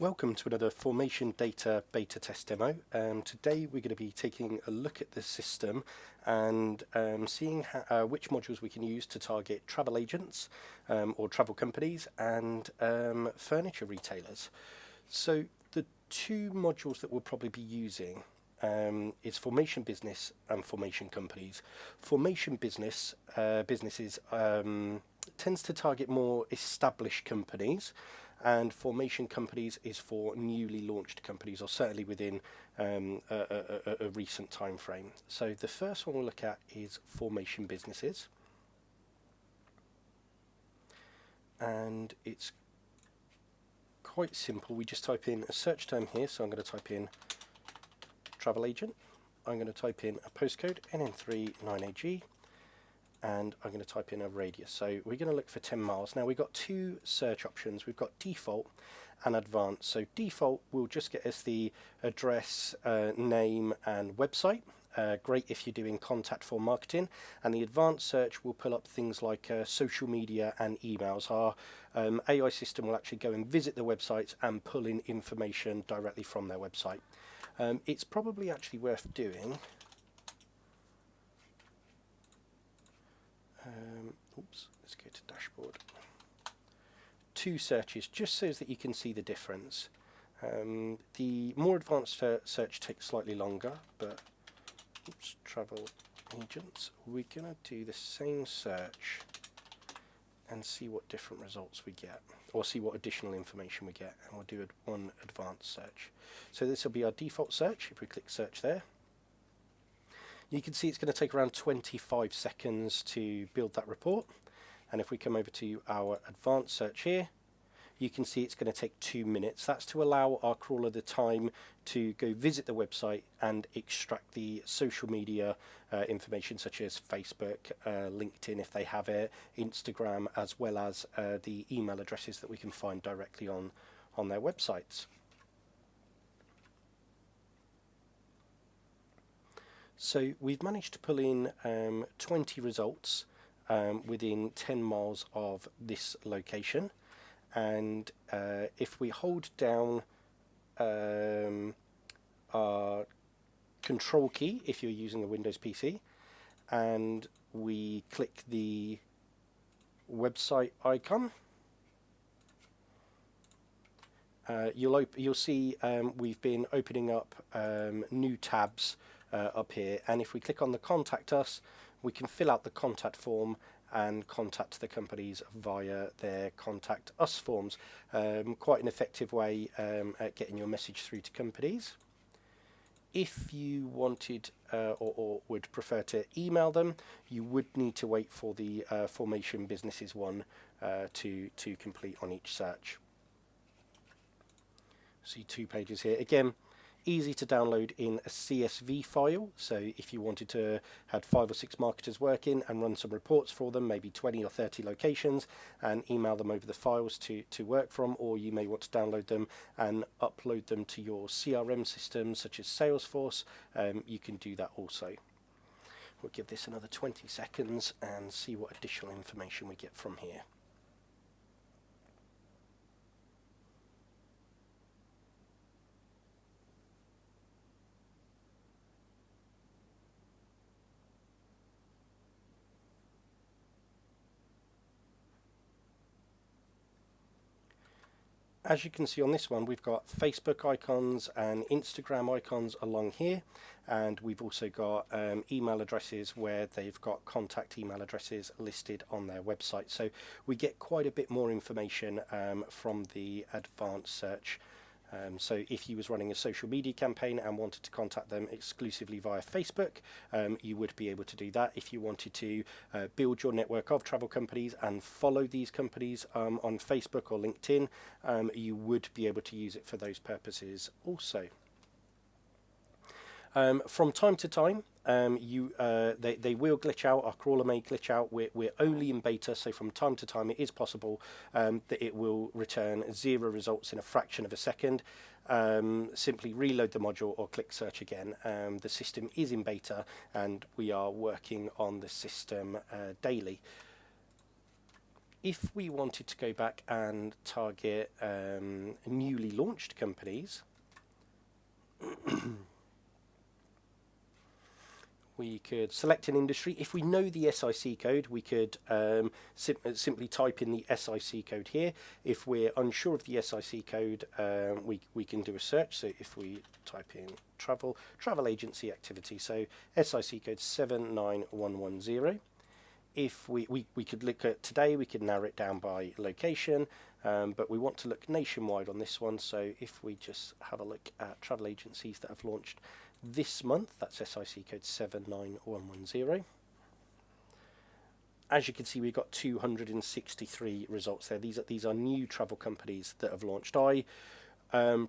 Welcome to another Formation Data beta test demo. Today we're going to be taking a look at the system and seeing which modules we can use to target travel agents or travel companies and furniture retailers. So the two modules that we'll probably be using is Formation Business and Formation Companies. Formation businesses tends to target more established companies, and Formation Companies is for newly launched companies, or certainly within a recent time frame. So the first one we'll look at is Formation Businesses, and it's quite simple. We just type in a search term here, so I'm going to type in travel agent. I'm going to type in a postcode NN3 9AG, and I'm going to type in a radius. So we're going to look for 10 miles. Now we've got two search options. We've got default and advanced. So default will just get us the address, name and website. Great if you're doing contact form marketing. And the advanced search will pull up things like social media and emails. Our AI system will actually go and visit the websites and pull in information directly from their website. It's probably actually worth doing. Let's go to dashboard. Two searches, just so that you can see the difference. The more advanced search takes slightly longer, but travel agents. We're going to do the same search and see what different results we get, or see what additional information we get, and we'll do one advanced search. So this will be our default search. If we click search there, you can see it's going to take around 25 seconds to build that report. And if we come over to our advanced search here, you can see it's going to take 2 minutes. That's to allow our crawler the time to go visit the website and extract the social media information, such as Facebook, LinkedIn if they have it, Instagram, as well as the email addresses that we can find directly on their websites. So we've managed to pull in 20 results within 10 miles of this location, and if we hold down our control key if you're using a Windows PC and we click the website icon, you'll see we've been opening up new tabs up here, and if we click on the contact us, we can fill out the contact form and contact the companies via their contact us forms. Quite an effective way at getting your message through to companies. If you wanted or would prefer to email them, you would need to wait for the Formation Businesses one to complete on each search. See 2 pages here. Again, easy to download in a CSV file, so if you wanted to have 5 or 6 marketers working and run some reports for them, maybe 20 or 30 locations, and email them over the files to work from, or you may want to download them and upload them to your CRM systems such as Salesforce, you can do that also. We'll give this another 20 seconds and see what additional information we get from here. As you can see on this one, we've got Facebook icons and Instagram icons along here, and we've also got email addresses where they've got contact email addresses listed on their website. So we get quite a bit more information from the advanced search. So if you was running a social media campaign and wanted to contact them exclusively via Facebook, you would be able to do that. If you wanted to build your network of travel companies and follow these companies on Facebook or LinkedIn, you would be able to use it for those purposes also. From time to time, they will glitch out. Our crawler may glitch out. We're only in beta, so from time to time it is possible that it will return 0 results in a fraction of a second. Simply reload the module or click search again. The system is in beta and we are working on the system daily. if we wanted to go back and target newly launched companies, we could select an industry. If we know the SIC code, we could simply type in the SIC code here. If we're unsure of the SIC code, we can do a search. So if we type in travel agency activity, so SIC code 79110. If we could look at today, we could narrow it down by location, but we want to look nationwide on this one. So if we just have a look at travel agencies that have launched this month, that's SIC code 79110. As you can see, we've got 263 results there. These are new travel companies that have launched. I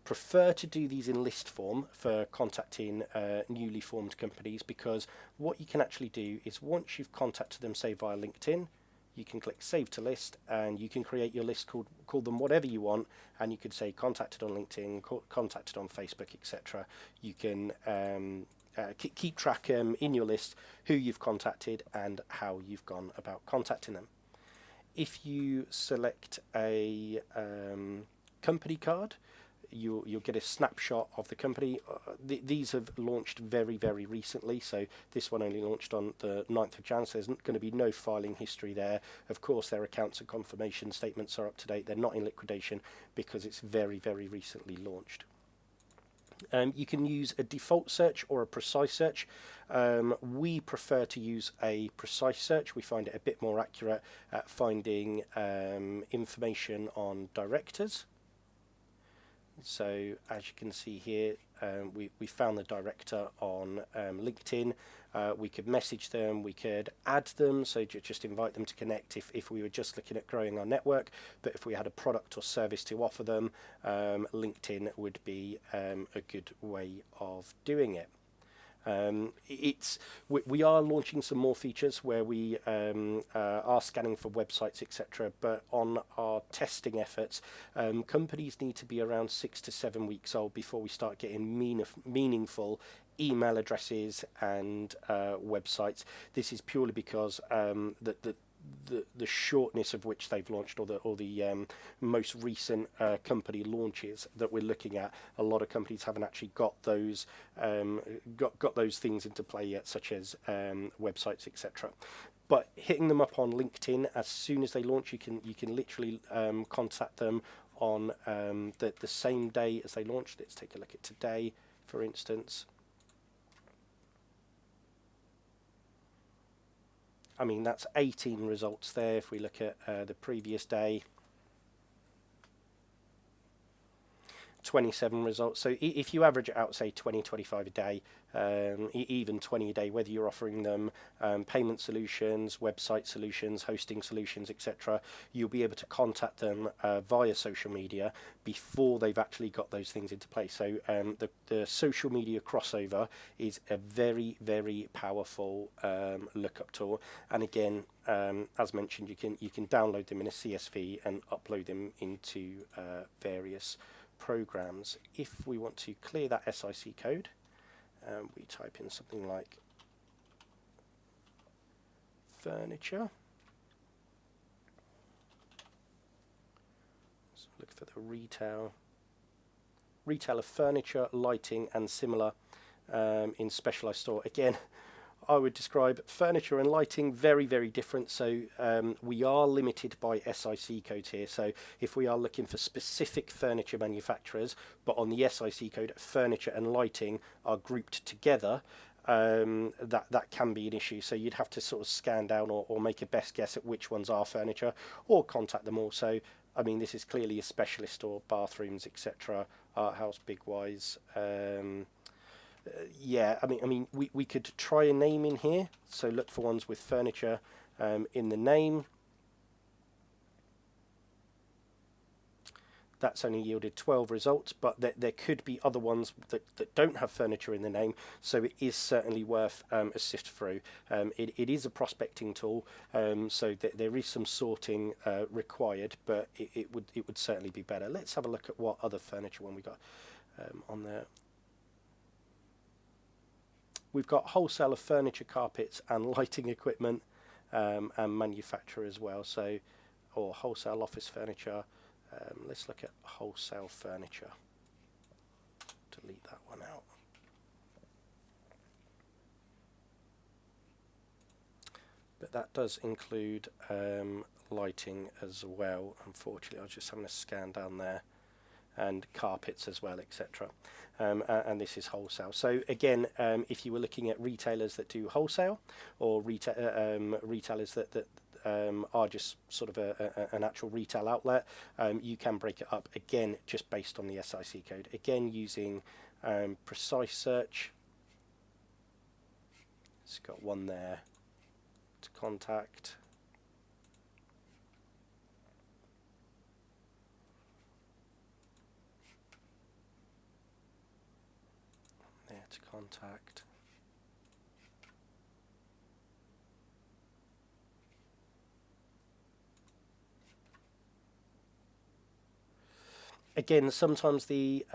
prefer to do these in list form for contacting newly formed companies, because what you can actually do is once you've contacted them, say via LinkedIn, you can click Save to List, and you can create your list, call them whatever you want, and you could say contacted on LinkedIn, contacted on Facebook, etc. You can keep track in your list who you've contacted and how you've gone about contacting them. If you select a company card, you'll get a snapshot of the company. These have launched very, very recently, so this one only launched on the 9th of Jan, so there's going to be no filing history there. Of course, their accounts and confirmation statements are up to date. They're not in liquidation because it's very, very recently launched. You can use a default search or a precise search. We prefer to use a precise search. We find it a bit more accurate at finding information on directors. So as you can see here, we found the director on LinkedIn. We could message them, we could add them, so just invite them to connect if we were just looking at growing our network. But if we had a product or service to offer them, LinkedIn would be a good way of doing it. We are launching some more features where we are scanning for websites, etc. But on our testing efforts, companies need to be around 6 to 7 weeks old before we start getting meaningful email addresses and websites. This is purely because the shortness of which they've launched, or the most recent company launches that we're looking at, a lot of companies haven't actually got those got those things into play yet, such as websites, etc. But hitting them up on LinkedIn as soon as they launch, you can literally contact them on the same day as they launch. Let's take a look at today, for instance. I mean, that's 18 results there. If we look at the previous day, 27 results. So if you average it out, say 20, 25 a day, even 20 a day, whether you're offering them payment solutions, website solutions, hosting solutions, etc., you'll be able to contact them via social media before they've actually got those things into place. So the social media crossover is a very, very powerful lookup tool. And again, as mentioned, you can download them in a CSV and upload them into various programs. If we want to clear that SIC code, we type in something like furniture. So look for the retail of furniture, lighting and similar in specialized store. Again, I would describe furniture and lighting very, very different. So we are limited by SIC codes here. So if we are looking for specific furniture manufacturers, but on the SIC code, furniture and lighting are grouped together, that can be an issue. So you'd have to sort of scan down or make a best guess at which ones are furniture, or contact them also. I mean, this is clearly a specialist store, bathrooms, etc., Art House, Bigwise. Yeah, I mean, we could try a name in here. So look for ones with furniture in the name. That's only yielded 12 results, but there could be other ones that don't have furniture in the name, so it is certainly worth a sift through. It is a prospecting tool, so there is some sorting required, but it would certainly be better. Let's have a look at what other furniture one we got on there. We've got wholesale of furniture, carpets and lighting equipment, and manufacturer as well. So or wholesale office furniture. Let's look at wholesale furniture. Delete that one out. But that does include lighting as well. Unfortunately, I was just having a scan down there, and carpets as well, etc. And this is wholesale. So again, if you were looking at retailers that do wholesale, or retailers that are just sort of an actual retail outlet, you can break it up again just based on the SIC code. Again, using precise search. It's got one there to contact. There to contact. Again, sometimes the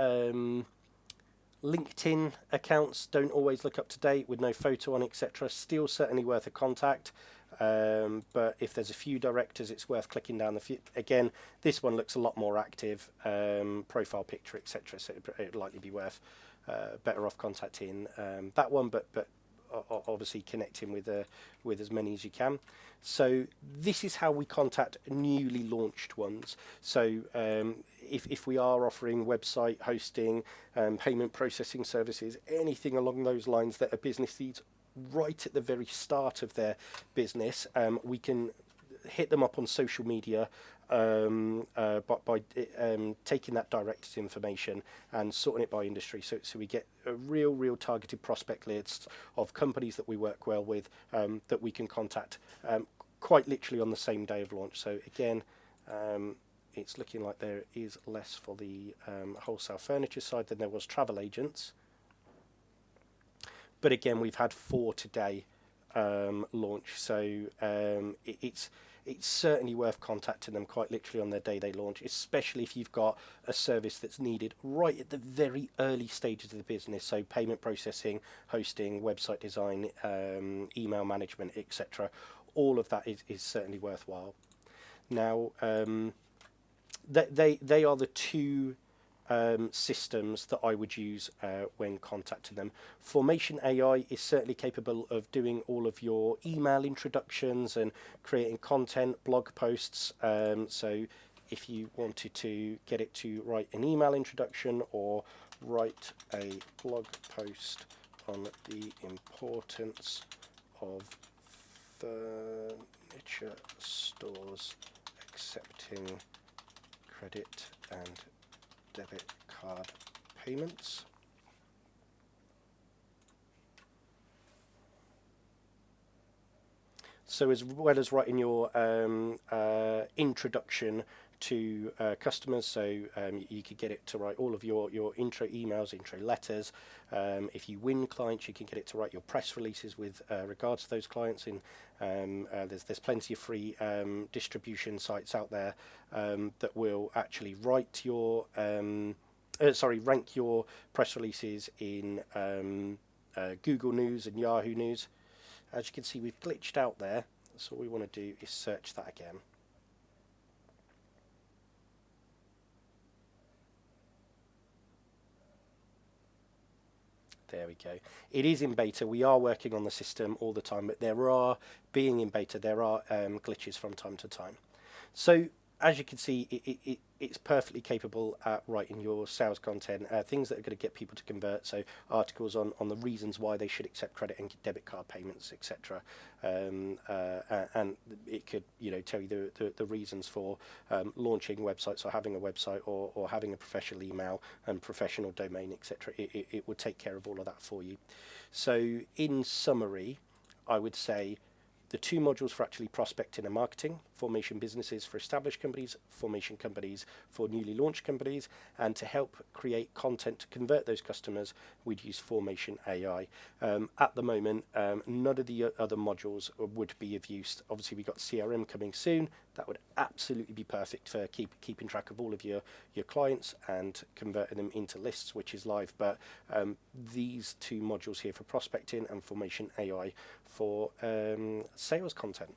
LinkedIn accounts don't always look up to date with no photo on, etc. Still certainly worth a contact. But if there's a few directors, it's worth clicking down the few. Again, this one looks a lot more active, profile picture, etc. So it'd likely be worth better off contacting that one, but obviously connecting with as many as you can. So this is how we contact newly launched ones. So if we are offering website hosting, payment processing services, anything along those lines that a business needs right at the very start of their business, we can hit them up on social media by taking that director's information and sorting it by industry. So we get a real targeted prospect list of companies that we work well with, that we can contact quite literally on the same day of launch. So again, it's looking like there is less for the wholesale furniture side than there was travel agents. But again, we've had 4 today launch, so it's certainly worth contacting them quite literally on their day they launch, especially if you've got a service that's needed right at the very early stages of the business. So payment processing, hosting, website design, email management, etc. All of that is certainly worthwhile. Now, they are the 2 systems that I would use when contacting them. Formation AI is certainly capable of doing all of your email introductions and creating content, blog posts. So if you wanted to get it to write an email introduction or write a blog post on the importance of furniture stores accepting credit and debit card payments. So as well as writing your introduction to customers, so you could get it to write all of your intro emails, intro letters. If you win clients, you can get it to write your press releases with regards to those clients. There's plenty of free distribution sites out there that will actually write your rank your press releases in Google News and Yahoo News. As you can see, we've glitched out there, so all we want to do is search that again. There we go. It is in beta. We are working on the system all the time, but being in beta, there are glitches from time to time. So as you can see, it's perfectly capable at writing your sales content, things that are going to get people to convert. So articles on the reasons why they should accept credit and debit card payments, etc. And it could, tell you the reasons for launching websites or having a website or having a professional email and professional domain, etc. It would take care of all of that for you. So in summary, I would say the 2 modules for actually prospecting and marketing: Formation Businesses for established companies, Formation Companies for newly launched companies. And to help create content to convert those customers, we'd use Formation AI. At the moment, none of the other modules would be of use. Obviously, we've got CRM coming soon. That would absolutely be perfect for keeping track of all of your clients and converting them into lists, which is live. But these 2 modules here for prospecting and Formation AI for sales content.